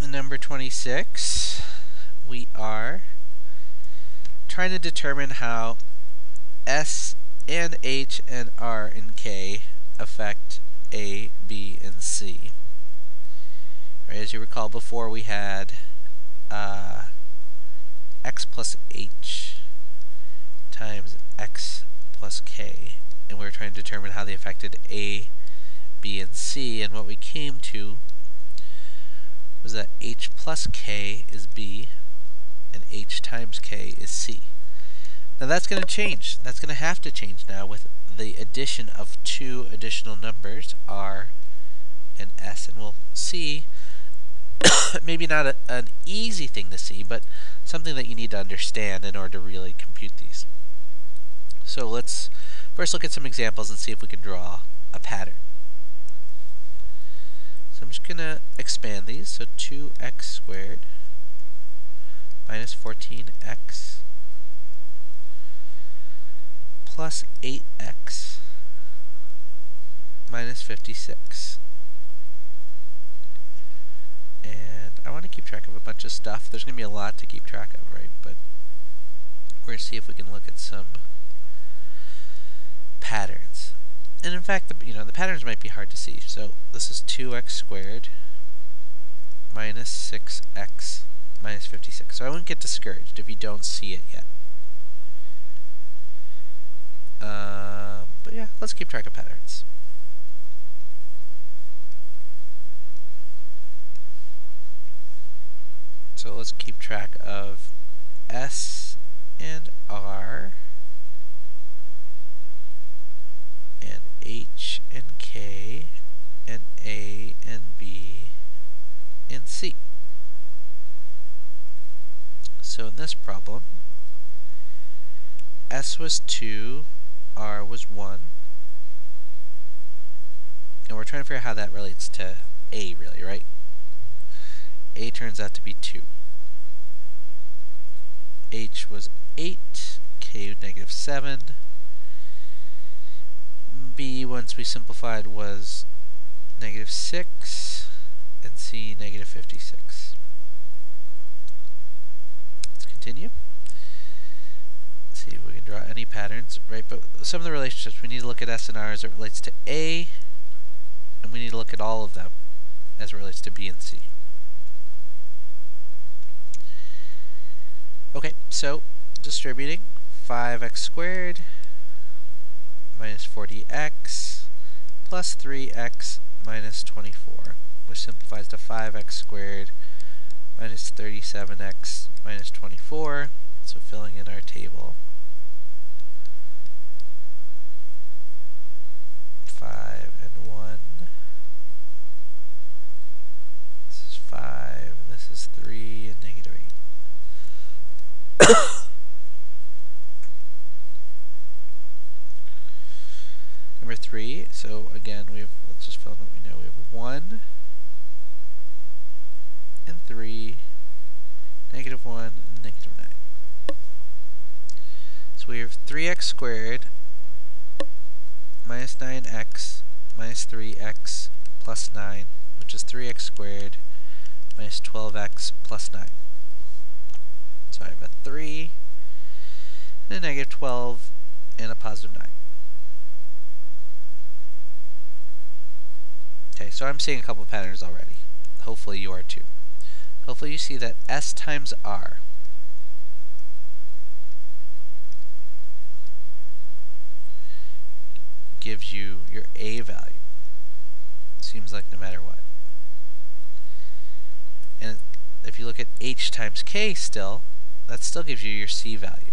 lesson number 26, we are trying to determine how S and H and R and K affect A, B, and C. Right, as you recall, before we had x plus h times x plus k, and we were trying to determine how they affected A, B, and C, and what we came to was that h plus k is B and h times k is C. Now that's going to change. That's going to have to change now with the addition of two additional numbers, R and S, and we'll see maybe not an easy thing to see, but something that you need to understand in order to really compute these. So let's first look at some examples and see if we can draw a pattern. So I'm just going to expand these. So 2x squared minus 14x plus 8x minus 56. And I want to keep track of a bunch of stuff. There's going to be a lot to keep track of, right? But we're going to see if we can look at some patterns. And in fact, the patterns might be hard to see. So this is 2x squared minus 6x minus 56. So I wouldn't get discouraged if you don't see it yet. But yeah, let's keep track of patterns. So let's keep track of S and R and H and K and A and B and C. So in this problem, S was 2, R was 1, and we're trying to figure out how that relates to A, really, right? A turns out to be 2. H was 8, K negative 7. B, once we simplified, was negative 6, and C negative 56. Let's continue. Let's see if we can draw any patterns, right? But some of the relationships, we need to look at S and R as it relates to A, and we need to look at all of them as it relates to B and C. Okay, so distributing 5x squared minus 40x plus 3x minus 24, which simplifies to 5x squared minus 37x minus 24. So filling in our table, 5 and 1. This is 5, this is 3, and negative 8. Number 3, so again, let's just fill in what we know. We have 1 and 3, negative 1, and negative 9. So we have 3x squared minus 9x minus 3x plus 9, which is 3x squared minus 12x plus 9. So I have a 3, and a negative 12, and a positive 9. Okay, so I'm seeing a couple of patterns already. Hopefully you are too. Hopefully you see that S times R gives you your A value. Seems like no matter what. And if you look at H times K still, that still gives you your C value.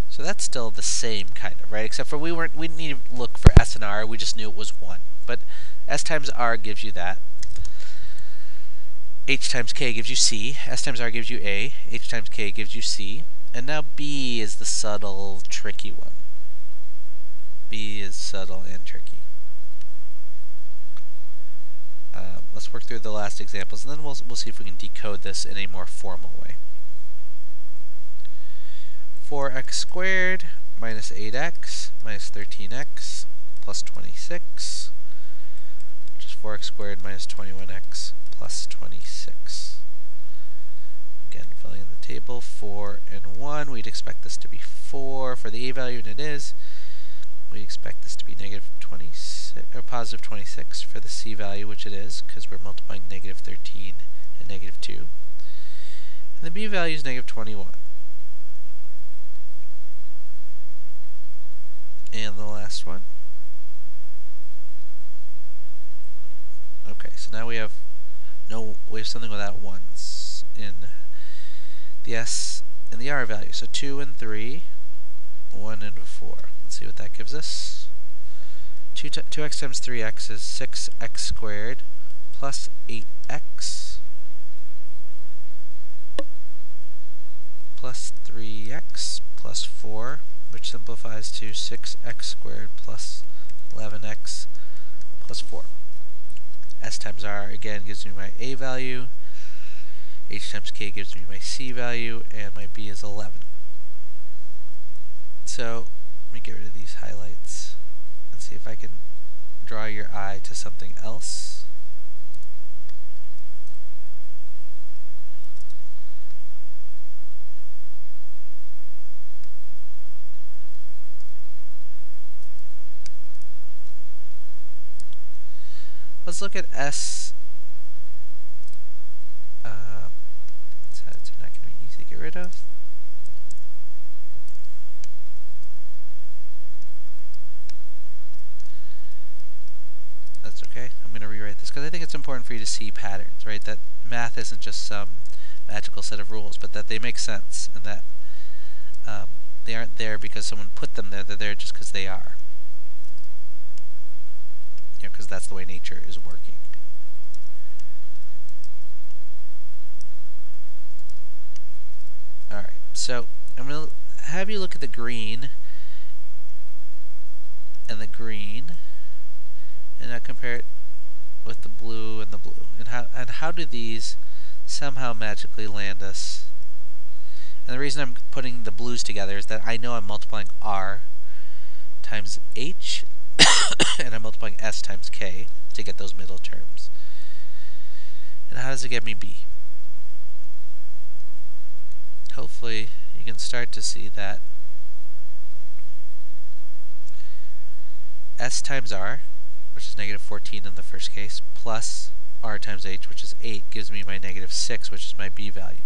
So that's still the same kind of, right? Except for we didn't need to look for S and R, we just knew it was 1. But S times R gives you that. H times K gives you C. S times R gives you A. H times K gives you C. And now B is the subtle, tricky one. B is subtle and tricky. Let's work through the last examples, and then we'll see if we can decode this in a more formal way. 4x squared minus 8x minus 13x plus 26, which is 4x 4x squared minus 21x plus 26. Again, filling in the table, 4 and 1, we'd expect this to be 4 for the a value, and it is. We expect this to be negative 26, or positive 26 for the c value, which it is, because we're multiplying negative 13 and negative 2. And the b value is negative 21. And the last one. Okay, so now we have something without ones in the s and the r value. So 2 and 3, 1 and 4. Let's see what that gives us. 2x times 3x is 6x squared plus 8x plus 3x plus 4, which simplifies to 6x squared plus 11x plus 4. S times r again gives me my a value, h times k gives me my c value, and my b is 11. So let me get rid of these highlights and see if I can draw your eye to something else. Let's look at S. It's not going to be easy to get rid of. That's okay. I'm going to rewrite this because I think it's important for you to see patterns, right? That math isn't just some magical set of rules, but that they make sense, and that they aren't there because someone put them there. They're there just because they are. Because that's the way nature is working. Alright, so I'm going to have you look at the green and the green, and now compare it with the blue and the blue. And how do these somehow magically land us? And the reason I'm putting the blues together is that I know I'm multiplying r times h and I'm multiplying s times k to get those middle terms. And how does it get me b? Hopefully you can start to see that s times r, which is negative 14 in the first case, plus r times h, which is 8, gives me my negative 6, which is my b value.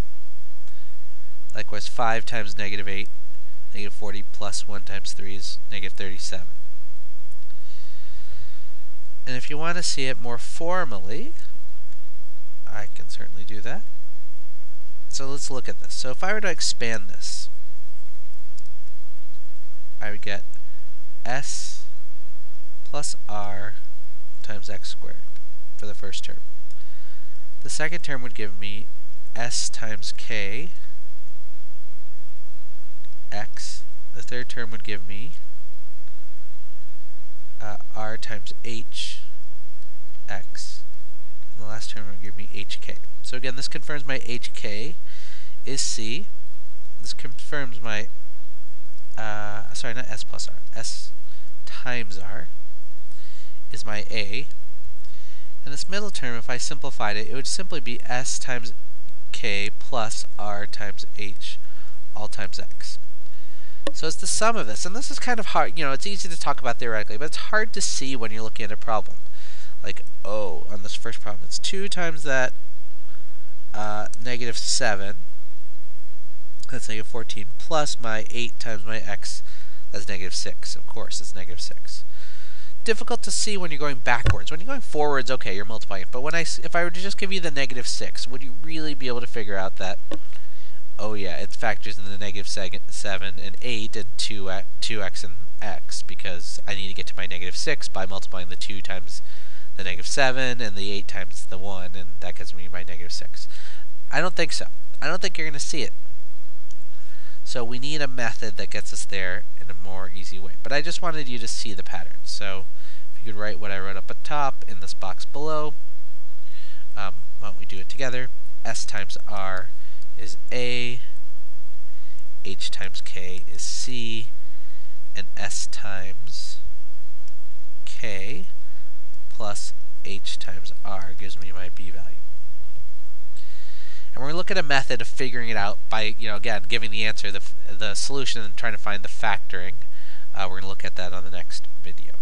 Likewise, 5 times negative 8, negative 40, plus 1 times 3 is negative 37. And if you want to see it more formally, I can certainly do that. So let's look at this. So if I were to expand this, I would get s plus r times x squared for the first term. The second term would give me s times k x. The third term would give me r times h x, and the last term would give me hk. So again, this confirms my hk is c. This confirms my sorry, not s plus r, s times r is my a. And this middle term, if I simplified it, it would simply be s times k plus r times h all times x. So it's the sum of this, and this is kind of hard, it's easy to talk about theoretically, but it's hard to see when you're looking at a problem. Like, oh, on this first problem, it's 2 times that negative 7, that's negative 14, plus my 8 times my x, that's negative 6. Of course, it's negative 6. Difficult to see when you're going backwards. When you're going forwards, okay, you're multiplying it. But if I were to just give you the negative 6, would you really be able to figure out that, oh yeah, it factors in the negative 7 and 8 and 2x and x, because I need to get to my negative 6 by multiplying the 2 times the negative 7 and the 8 times the 1, and that gives me my negative 6. I don't think so. I don't think you're going to see it. So we need a method that gets us there in a more easy way. But I just wanted you to see the pattern. So if you could write what I wrote up at top in this box below, why don't we do it together? S times r is a, h times k is c, and s times k plus h times r gives me my b value. And we're going to look at a method of figuring it out by, again, giving the answer, the solution, and trying to find the factoring. We're going to look at that on the next video.